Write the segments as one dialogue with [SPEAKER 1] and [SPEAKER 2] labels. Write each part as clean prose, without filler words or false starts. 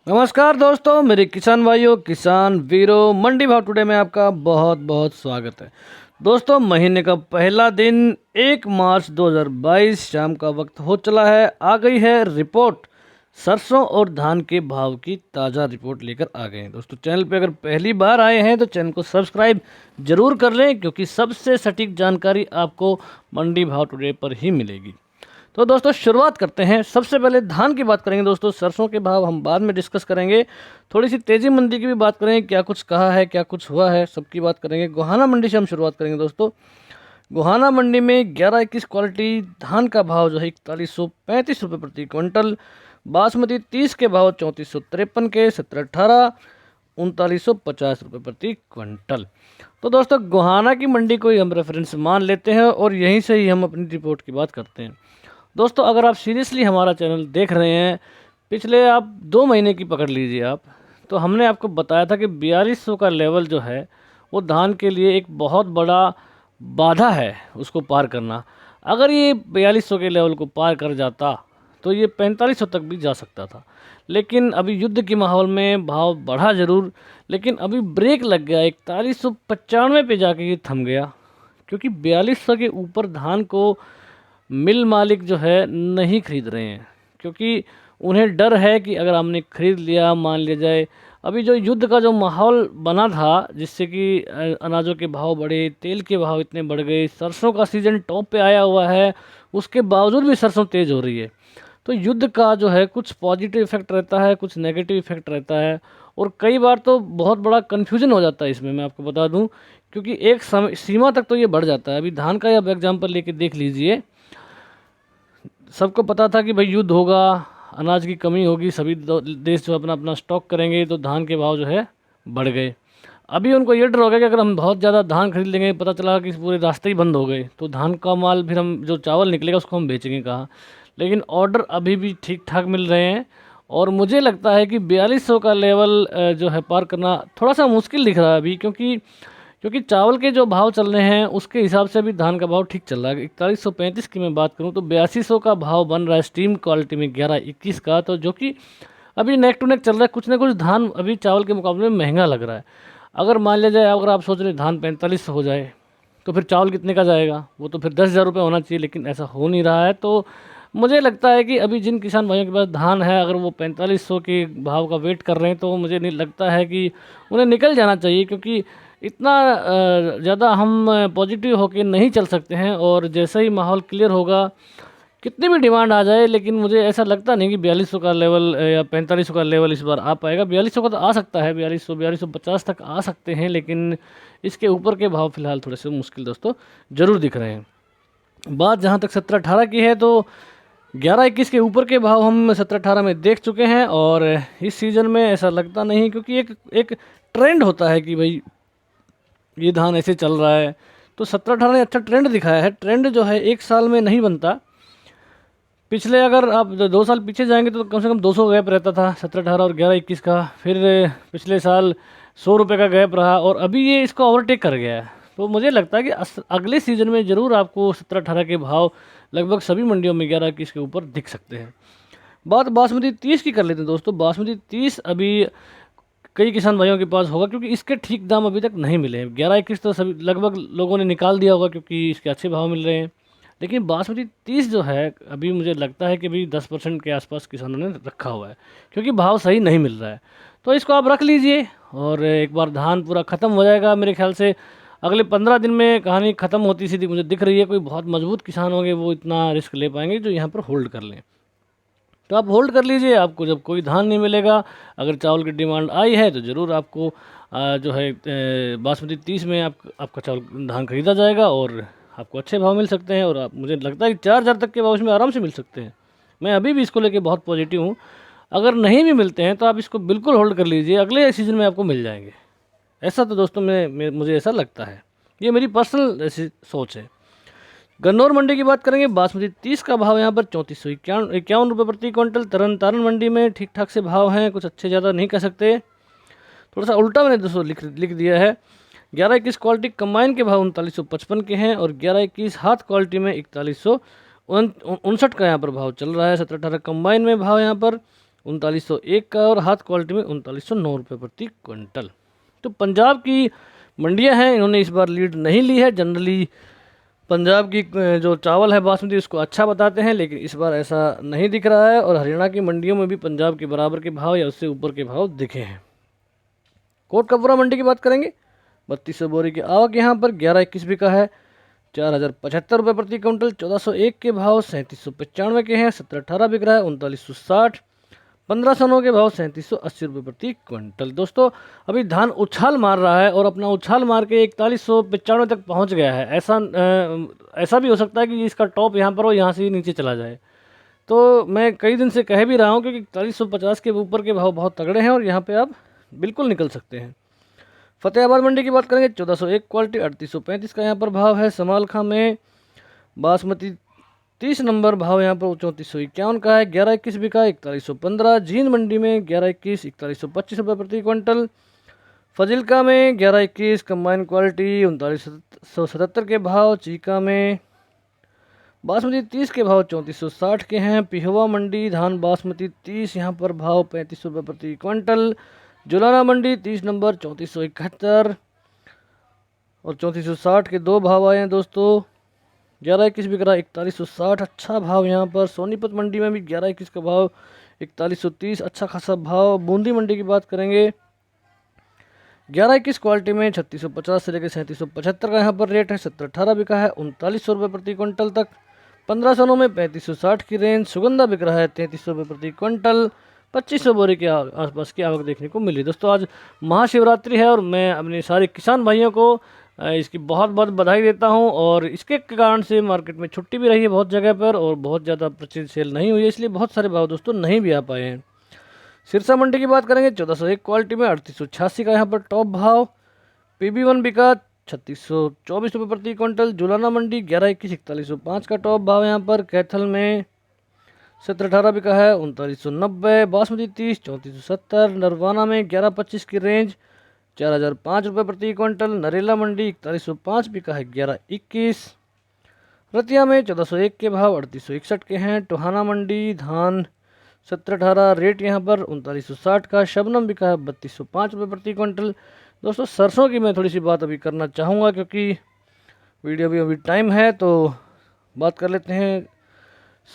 [SPEAKER 1] नमस्कार दोस्तों, मेरे किसान भाइयों, किसान वीरों, मंडी भाव टुडे में आपका बहुत बहुत स्वागत है। दोस्तों, महीने का पहला दिन 1 मार्च 2022 शाम का वक्त हो चला है। आ गई है रिपोर्ट, सरसों और धान के भाव की ताज़ा रिपोर्ट लेकर आ गए हैं। दोस्तों, चैनल पे अगर पहली बार आए हैं तो चैनल को सब्सक्राइब जरूर कर लें, क्योंकि सबसे सटीक जानकारी आपको मंडी भाव टुडे पर ही मिलेगी। तो दोस्तों, शुरुआत करते हैं। सबसे पहले धान की बात करेंगे। दोस्तों, सरसों के भाव हम बाद में डिस्कस करेंगे। थोड़ी सी तेज़ी मंदी की भी बात करेंगे, क्या कुछ कहा है, क्या कुछ हुआ है, सबकी बात करेंगे। गोहाना मंडी से हम शुरुआत करेंगे। दोस्तों, गोहाना मंडी में 11-21 क्वालिटी धान का भाव जो है 4135 रुपये प्रति क्विंटल। बासमती 30 के भाव 3453 के, 17-18 3950 रुपये प्रति क्विंटल। तो दोस्तों, गोहाना की मंडी को ही हम रेफरेंस मान लेते हैं और यहीं से ही हम अपनी रिपोर्ट की बात करते हैं। दोस्तों, अगर आप सीरियसली हमारा चैनल देख रहे हैं, पिछले आप 2 महीने की पकड़ लीजिए आप, तो हमने आपको बताया था कि 4200 का लेवल जो है वो धान के लिए एक बहुत बड़ा बाधा है उसको पार करना। अगर ये 4200 के लेवल को पार कर जाता तो ये 4500 तक भी जा सकता था। लेकिन अभी युद्ध के माहौल में भाव बढ़ा ज़रूर, लेकिन अभी ब्रेक लग गया। 4195 पे जाके ये थम गया, क्योंकि 4200 के ऊपर धान को मिल मालिक जो है नहीं खरीद रहे हैं, क्योंकि उन्हें डर है कि अगर हमने खरीद लिया, मान लिया जाए, अभी जो युद्ध का जो माहौल बना था जिससे कि अनाजों के भाव बढ़े, तेल के भाव इतने बढ़ गए, सरसों का सीज़न टॉप पे आया हुआ है, उसके बावजूद भी सरसों तेज़ हो रही है। तो युद्ध का जो है कुछ पॉजिटिव इफेक्ट रहता है, कुछ नेगेटिव इफेक्ट रहता है, और कई बार तो बहुत बड़ा कन्फ्यूजन हो जाता है इसमें। मैं आपको बता दूं, क्योंकि एक सीमा तक तो ये बढ़ जाता है। अभी धान का ही आप एग्जाम्पल लेके देख लीजिए। सबको पता था कि भाई युद्ध होगा, अनाज की कमी होगी, सभी देश जो अपना अपना स्टॉक करेंगे, तो धान के भाव जो है बढ़ गए। अभी उनको ये डर हो गया कि अगर हम बहुत ज़्यादा धान खरीद लेंगे, पता चला कि पूरे रास्ते ही बंद हो गए, तो धान का माल फिर हम जो चावल निकलेगा उसको हम बेचेंगे कहाँ। लेकिन ऑर्डर अभी भी ठीक ठाक मिल रहे हैं, और मुझे लगता है कि 4200 का लेवल जो है पार करना थोड़ा सा मुश्किल दिख रहा है अभी, क्योंकि चावल के जो भाव चल रहे हैं उसके हिसाब से अभी धान का भाव ठीक चल रहा है। 4135 की मैं बात करूं तो 8200 का भाव बन रहा है स्टीम क्वालिटी में 11-21 का, तो जो कि अभी नेक टू नेक चल रहा है। कुछ ना कुछ धान अभी चावल के मुकाबले में महंगा लग रहा है। अगर मान लिया जाए, अगर आप सोच रहे धान 45 हो जाए तो फिर चावल कितने का जाएगा? वो तो फिर 10,000 रुपये होना चाहिए, लेकिन ऐसा हो नहीं रहा है। तो मुझे लगता है कि अभी जिन किसान भाइयों के पास धान है, अगर वो 4500 के भाव का वेट कर रहे हैं, तो मुझे नहीं लगता है कि उन्हें निकल जाना चाहिए, क्योंकि इतना ज़्यादा हम पॉजिटिव होके नहीं चल सकते हैं। और जैसे ही माहौल क्लियर होगा, कितनी भी डिमांड आ जाए, लेकिन मुझे ऐसा लगता नहीं कि 4200 का लेवल या 4500 का लेवल इस बार आ पाएगा। 4200 का तो आ सकता है, 4200 4250 तक आ सकते हैं, लेकिन इसके ऊपर के भाव फिलहाल थोड़े से मुश्किल दोस्तों ज़रूर दिख रहे हैं। बात जहाँ तक 17-18 की है, तो 11-21 के ऊपर के भाव हम 17-18 में देख चुके हैं, और इस सीज़न में ऐसा लगता नहीं, क्योंकि एक एक ट्रेंड होता है कि भाई ये धान ऐसे चल रहा है। तो 17-18 ने अच्छा ट्रेंड दिखाया है। ट्रेंड जो है एक साल में नहीं बनता। पिछले अगर आप 2 साल पीछे जाएंगे तो कम से कम 200 गैप रहता था 17-18 और 11-21 का। फिर पिछले साल 100 रुपये का गैप रहा, और अभी ये इसको ओवरटेक कर गया है। तो मुझे लगता है कि अगले सीज़न में ज़रूर आपको 17-18 के भाव लगभग सभी मंडियों में 11-21 के ऊपर दिख सकते हैं। बात बासमती 30 की कर लेते हैं। दोस्तों, बासमती 30 अभी कई किसान भाइयों के पास होगा, क्योंकि इसके ठीक दाम अभी तक नहीं मिले हैं। 11-21 तो सभी लगभग लोगों ने निकाल दिया होगा, क्योंकि इसके अच्छे भाव मिल रहे हैं। लेकिन बासमती 30 जो है, अभी मुझे लगता है कि अभी 10% के आसपास किसानों ने रखा हुआ है, क्योंकि भाव सही नहीं मिल रहा है। तो इसको आप रख लीजिए, और एक बार धान पूरा ख़त्म हो जाएगा मेरे ख्याल से अगले 15 दिन में कहानी ख़त्म होती सीधी मुझे दिख रही है। कोई बहुत मजबूत किसान होंगे वो इतना रिस्क ले पाएंगे जो यहाँ पर होल्ड कर लें। तो आप होल्ड कर लीजिए। आपको जब कोई धान नहीं मिलेगा, अगर चावल की डिमांड आई है, तो ज़रूर आपको जो है बासमती 30 में आपका चावल धान खरीदा जाएगा, और आपको अच्छे भाव मिल सकते हैं। और आप, मुझे लगता है कि 4,000 तक के भाव इसमें आराम से मिल सकते हैं। मैं अभी भी इसको लेके बहुत पॉजिटिव हूँ। अगर नहीं भी मिलते हैं तो आप इसको बिल्कुल होल्ड कर लीजिए, अगले सीज़न में आपको मिल जाएंगे। ऐसा तो दोस्तों मुझे ऐसा लगता है, ये मेरी पर्सनल ऐसी सोच है। गन्नौर मंडी की बात करेंगे। बासमती 30 का भाव यहाँ पर 3451 रुपये प्रति क्विंटल। तरन तारण मंडी में ठीक ठाक से भाव हैं, कुछ अच्छे ज़्यादा नहीं कह सकते। थोड़ा सा उल्टा मैंने दोस्तों लिख दिया है। 11-21 क्वालिटी कंबाइन के भाव 3955 के हैं, और 11-21 हाथ क्वालिटी में 4159 का यहाँ पर भाव चल रहा है। 17-18 कंबाइन में भाव यहाँ पर 3901 का, और हाथ क्वालिटी में 3909 रुपये प्रति क्विंटल। तो पंजाब की मंडियां हैं, इन्होंने इस बार लीड नहीं ली है। जनरली पंजाब की जो चावल है बासमती उसको अच्छा बताते हैं, लेकिन इस बार ऐसा नहीं दिख रहा है। और हरियाणा की मंडियों में भी पंजाब के बराबर के भाव या उससे ऊपर के भाव दिखे हैं। कोटकपुरा मंडी की बात करेंगे, 3200 बोरी की आवक यहाँ पर 1121 बिका है, 4075 रुपये प्रति क्विंटल। 1401 के भाव 3795 के हैं, 1718 बिक रहा है, 3960। 1509 के भाव 3780 रुपये प्रति क्विंटल। दोस्तों अभी धान उछाल मार रहा है और अपना उछाल मार के 4195 तक पहुंच गया है। ऐसा भी हो सकता है कि इसका टॉप यहाँ पर हो, यहाँ से ही नीचे चला जाए। तो मैं कई दिन से कह भी रहा हूँ कि 4150 के ऊपर के भाव बहुत तगड़े हैं और यहाँ पे आप बिल्कुल निकल सकते हैं। फतेहाबाद मंडी की बात करेंगे, 1401 क्वालिटी 3835 का यहाँ पर भाव है। समालखा में बासमती 30 नंबर भाव यहाँ पर 3451 का है, 1121 बिका, 4115। जींद मंडी में 1121 4125 रुपये प्रति क्विंटल। फजिल्का में 1121 कंबाइन क्वालिटी 3977 के भाव। चीका में बासमती 30 के भाव 3460 के हैं। पिहोवा मंडी धान बासमती 30 यहाँ पर भाव 3500 रुपये प्रति क्विंटल। जुलाना मंडी 30 नंबर 3471 और 3460 के दो भाव आए हैं दोस्तों। 1121 बिक रहा 4160, अच्छा भाव यहाँ पर। सोनीपत मंडी में भी 1121 का भाव 4130, अच्छा खासा भाव। बूंदी मंडी की बात करेंगे, 1121 क्वालिटी में 3650 से लेकर 3775 का यहाँ पर रेट है। 1718 बिका है, 3900 रुपये प्रति क्विंटल तक। 1509 में 3560 की रेंज। सुगंधा बिक रहा है 3300 रुपये प्रति क्विंटल। 2500 बोरी के आसपास की आवक देखने को मिली। दोस्तों आज महाशिवरात्रि है और मैं अपने सारे किसान भाइयों को इसकी बहुत बहुत बधाई देता हूं। और इसके कारण से मार्केट में छुट्टी भी रही है बहुत जगह पर और बहुत ज़्यादा प्रचुर सेल नहीं हुई है, इसलिए बहुत सारे भाव दोस्तों नहीं भी आ पाए हैं। सिरसा मंडी की बात करेंगे, 1401 क्वालिटी में 3886 का यहाँ पर टॉप भाव। PB1 बिका 3624 रुपये प्रति क्विंटल। जुलाना मंडी 1121 4105 का टॉप भाव यहाँ पर। कैथल में 1718 बिका है, 3990। बासमती 30 3470। नरवाना में 1125 की रेंज, 4005 रुपये प्रति क्विंटल। नरेला मंडी 4105 बिका है, 1121। रतिया में 1401 के भाव 3861 के हैं। टोहाना मंडी धान 1718 रेट यहाँ पर 3960 का। शबनम बिका है 3205 रुपये प्रति क्विंटल। दोस्तों सरसों की मैं थोड़ी सी बात अभी करना चाहूँगा क्योंकि वीडियो भी अभी टाइम है, तो बात कर लेते हैं।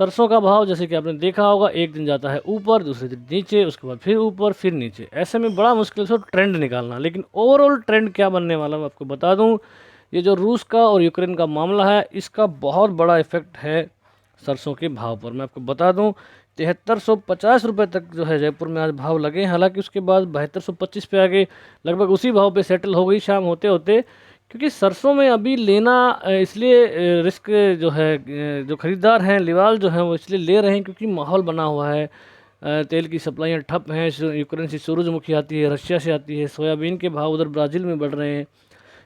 [SPEAKER 1] सरसों का भाव जैसे कि आपने देखा होगा, एक दिन जाता है ऊपर, दूसरे दिन नीचे, उसके बाद फिर ऊपर फिर नीचे। ऐसे में बड़ा मुश्किल से ट्रेंड निकालना, लेकिन ओवरऑल ट्रेंड क्या बनने वाला मैं आपको बता दूं। ये जो रूस का और यूक्रेन का मामला है, इसका बहुत बड़ा इफेक्ट है सरसों के भाव पर। मैं आपको बता दूं 7350 रुपये तक जो है जयपुर में आज भाव लगे। हालांकि उसके बाद 7225 पे आगे लगभग उसी भाव पे सेटल हो गई शाम होते होते, क्योंकि सरसों में अभी लेना इसलिए रिस्क जो है, जो ख़रीदार हैं लिवाल जो हैं वो इसलिए ले रहे हैं क्योंकि माहौल बना हुआ है। तेल की सप्लाइयाँ ठप हैं, यूक्रेन से सूरजमुखी आती है, रशिया से आती है। सोयाबीन के भाव उधर ब्राज़ील में बढ़ रहे हैं,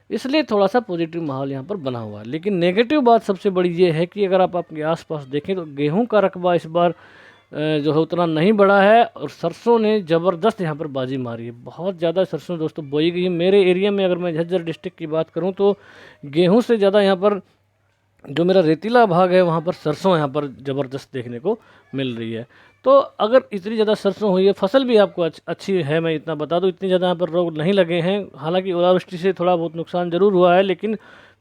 [SPEAKER 1] इसलिए थोड़ा सा पॉजिटिव माहौल यहाँ पर बना हुआ है। लेकिन नेगेटिव बात सबसे बड़ी ये है कि अगर आप अपने आसपास देखें तो गेहूं का रकबा इस बार जो है उतना नहीं बढ़ा है और सरसों ने ज़बरदस्त यहाँ पर बाजी मारी है। बहुत ज़्यादा सरसों दोस्तों बोई गई है। मेरे एरिया में अगर मैं झज्जर डिस्ट्रिक्ट की बात करूँ तो गेहूं से ज़्यादा यहाँ पर जो मेरा रेतीला भाग है वहाँ पर सरसों यहाँ पर ज़बरदस्त देखने को मिल रही है। तो अगर इतनी ज़्यादा सरसों हुई है, फसल भी आपको अच्छी है, मैं इतना बता दूं, इतनी ज़्यादा यहाँ पर रोग नहीं लगे हैं। हालांकि ओलावृष्टि से थोड़ा बहुत नुकसान ज़रूर हुआ है, लेकिन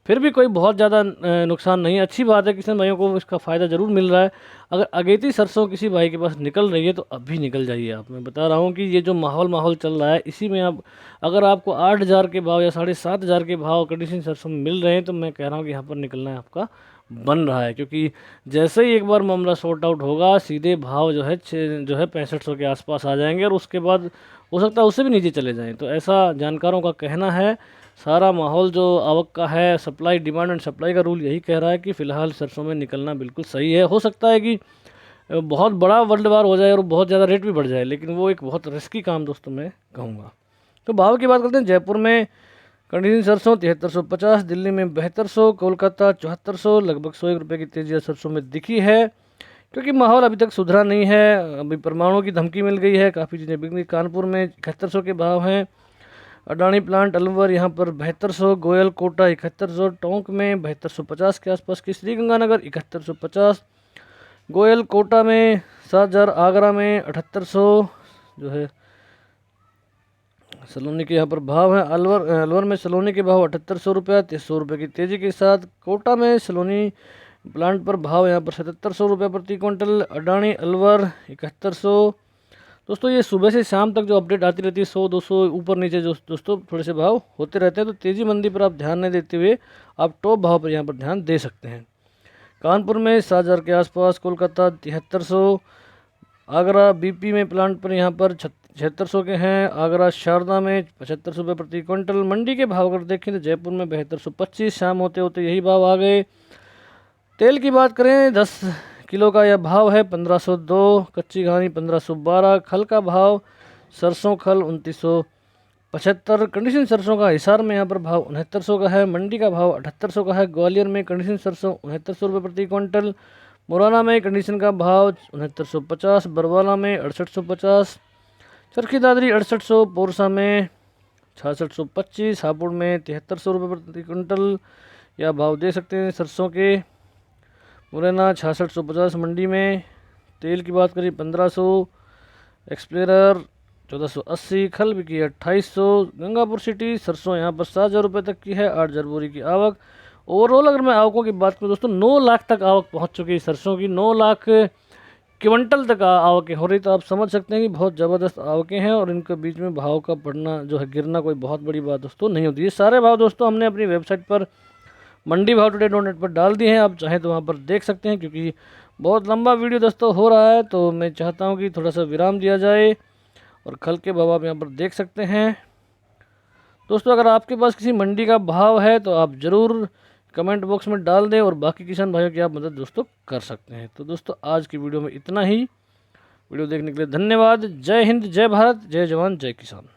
[SPEAKER 1] फिर भी कोई बहुत ज़्यादा नुकसान नहीं। अच्छी बात है, किसान भाइयों को इसका फ़ायदा ज़रूर मिल रहा है। अगर अगेती सरसों किसी भाई के पास निकल रही है तो अभी निकल जाइए आप। मैं बता रहा हूँ कि ये जो माहौल चल रहा है, इसी में आप अगर आपको 8000 के भाव या 7500 के भाव कंडीशन सरसों में मिल रहे हैं तो मैं कह रहा हूँ कि यहाँ पर निकलना है आपका बन रहा है। क्योंकि जैसे ही एक बार मामला सॉर्ट आउट होगा, सीधे भाव जो है 6500 के आसपास आ जाएंगे और उसके बाद हो सकता है उससे भी नीचे चले जाएं। तो ऐसा जानकारों का कहना है। सारा माहौल जो आवक का है, सप्लाई, डिमांड एंड सप्लाई का रूल यही कह रहा है कि फ़िलहाल सरसों में निकलना बिल्कुल सही है। हो सकता है कि बहुत बड़ा वर्ल्ड वार हो जाए और बहुत ज़्यादा रेट भी बढ़ जाए, लेकिन वो एक बहुत रिस्की काम दोस्तों मैं कहूँगा। तो भाव की बात करते हैं। जयपुर में कंडीशन सरसों 7350, दिल्ली में 7200, कोलकाता 7400, लगभग 101 रुपये की तेजी सरसों में दिखी है। क्योंकि माहौल अभी तक सुधरा नहीं है, अभी परमाणु की धमकी मिल गई है, काफ़ी चीज़ें बिक गई। कानपुर में 7100 के भाव हैं। अडानी प्लांट अलवर यहाँ पर 7200, गोयल कोटा 7100, टोंक में 7250 के आसपास की, श्रीगंगानगर 7150, गोयल कोटा में 7,000, आगरा में 7800 जो है सलोनी के यहाँ पर भाव है। अलवर में सलोनी के भाव 7800 रुपया, 300 रुपये की तेज़ी के साथ। कोटा में सलोनी प्लांट पर भाव यहाँ पर 7700 रुपये प्रति क्विंटल। अडानी अलवर 7100। दोस्तों ये सुबह से शाम तक जो अपडेट आती रहती है 100-200 ऊपर नीचे जो दोस्तों थोड़े से भाव होते रहते हैं, तो तेज़ी मंदी पर आप ध्यान नहीं देते हुए आप टॉप भाव पर यहाँ पर ध्यान दे सकते हैं। कानपुर में 7,000 के आसपास, कोलकाता 7300, आगरा बीपी में प्लांट पर यहाँ पर 7600 के हैं, आगरा शारदा में 7500 रुपये प्रति क्विंटल। मंडी के भाव अगर देखें तो जयपुर में 7225, शाम होते होते यही भाव आ गए। तेल की बात करें 10 किलो का यह भाव है 1502, कच्ची घानी 1512, खल का भाव सरसों खल 2975, कंडीशन सरसों का हिसार में यहाँ पर भाव 6900 का है, मंडी का भाव 7800 का है। ग्वालियर में कंडीशन सरसों 6900 रुपये प्रति क्विंटल। मुरैना में कंडीशन का भाव 6950, बरवाला में 6850, चरखी दादरी 6800, पोरसा में 6625, हापुड़ में 7300 रुपये प्रति क्विंटल यह भाव दे सकते हैं सरसों के। मुरैना 6650 मंडी में। तेल की बात करें 1500, एक्सप्लोरर 1480, खल बिकी 2800। गंगापुर सिटी सरसों यहाँ पर 7,000 रुपये तक की है, 8,000 बोरी की आवक। ओवरऑल अगर मैं आवकों की बात करूँ दोस्तों 9 लाख तक आवक पहुँच चुकी है सरसों की, 9 लाख क्विंटल तक आवकें हो रही, तो आप समझ सकते हैं कि बहुत ज़बरदस्त आवकें हैं और इनके बीच में भाव का बढ़ना जो है गिरना कोई बहुत बड़ी बात दोस्तों नहीं होती। ये सारे भाव दोस्तों हमने अपनी वेबसाइट पर मंडीभावटुडे.net पर डाल दिए हैं, आप चाहें तो वहाँ पर देख सकते हैं। क्योंकि बहुत लंबा वीडियो दोस्तों हो रहा है तो मैं चाहता हूँ कि थोड़ा सा विराम दिया जाए, और खल के भाव आप यहाँ पर देख सकते हैं। दोस्तों अगर आपके पास किसी मंडी का भाव है तो आप ज़रूर कमेंट बॉक्स में डाल दें, और बाकी किसान भाइयों की आप मदद दोस्तों कर सकते हैं। तो दोस्तों आज की वीडियो में इतना ही। वीडियो देखने के लिए धन्यवाद। जय हिंद, जय भारत, जय जवान, जय किसान।